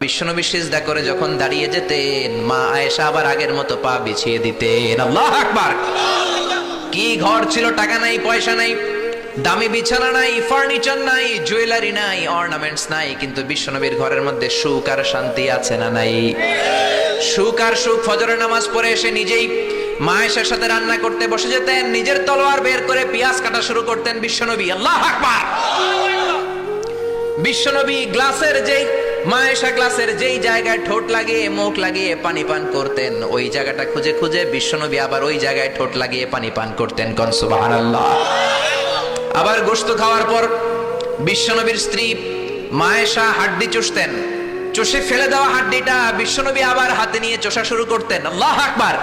বিশ্বনবী সিজদা করে যখন দাঁড়িয়ে যেতেন, মা আয়েশা আবার আগের মতো পা বিছিয়ে দিতেন। আল্লাহু আকবার। কি ঘর ছিল, টাকা নাই, পয়সা নাই, দামি বিছানা নাই, ফার্নিচার নাই, জুয়েলারি নাই, অর্নামেন্টস নাই, কিন্তু বিশ্বনবীর ঘরের মধ্যে সুখ আর শান্তি আছে না নাই? সুখ আর সুখ। ফজরের নামাজ পড়ে এসে নিজেই মা আয়েশার সাথে রান্না করতে বসে যেতেন, নিজের তলোয়ার বের করে পেঁয়াজ কাটা শুরু করতেন বিশ্বনবী। আল্লাহু আকবার। বিশ্বনবী গ্লাসের যেই মায়েশা গ্লাসের যেই জায়গায় ঠোঁট লাগিয়ে মুখ লাগিয়ে পানি পান করতেন, ওই জায়গাটা খুঁজে খুঁজে বিশ্বনবী আবার ওই জায়গায় ঠোঁট লাগিয়ে পানি পান করতেন। কোন সুবহানাল্লাহ। আবার গোশত খাওয়ার পর বিশ্বনবীর স্ত্রী মায়েশা হাড্ডি চুষতেন, চষে ফেলে দেওয়া হাড্ডিটা বিশ্বনবী আবার হাতে নিয়ে চষা শুরু করতেন। আল্লাহু আকবার।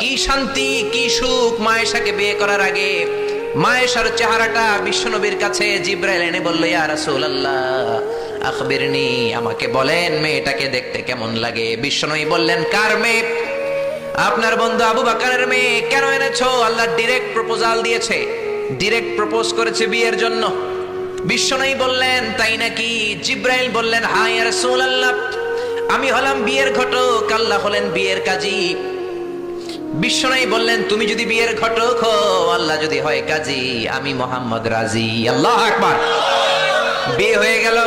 কি শান্তি, কি সুখ। মায়েশাকে বিয়ে করার আগে মায়েশার চেহারাটা বিশ্বনবীর কাছে জিব্রাইল এনে বলল, ইয়া রাসূলুল্লাহ আখবিরনি, আমাকে বলেন মেয়েটাকে দেখতে কেমন লাগে। বিশ্বনবী বললেন, কার মেয়ে? আপনার বন্ধু আবু বকরের মেয়ে। কেন এনেছো? আল্লাহ ডাইরেক্ট প্রপোজাল দিয়েছে, ডাইরেক্ট প্রপোজ করেছে বিয়ের জন্য। বিশ্বনবী বললেন, তাই নাকি? জিব্রাইল বললেন, হ্যাঁ ইয়া রাসূলুল্লাহ, আমি হলাম বিয়ের ঘটক, আল্লাহ হলেন বিয়ের কাজী। বিশ্বনবী বললেন, তুমি যদি বিয়ের ঘটক হও, আল্লাহ যদি হয় কাজী, আমি মুহাম্মদ রাজি। আল্লাহু আকবার। বিয়ে হয়ে গেল,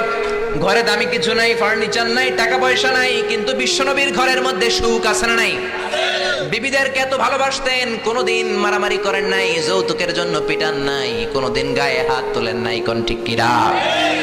ঘরে দামি কিছু নাই, ফার্নিচার নাই, টাকা পয়সা নাই, কিন্তু বিশ্বনবীর ঘরের মধ্যে সুখ আছে না নাই? বিবিদেরকে এত ভালোবাসতেন, কোনোদিন মারামারি করেন নাই, যৌতুকের জন্য পিটান নাই, কোনোদিন গায়ে হাত তোলেন নাই। কোন ঠিক কিরা?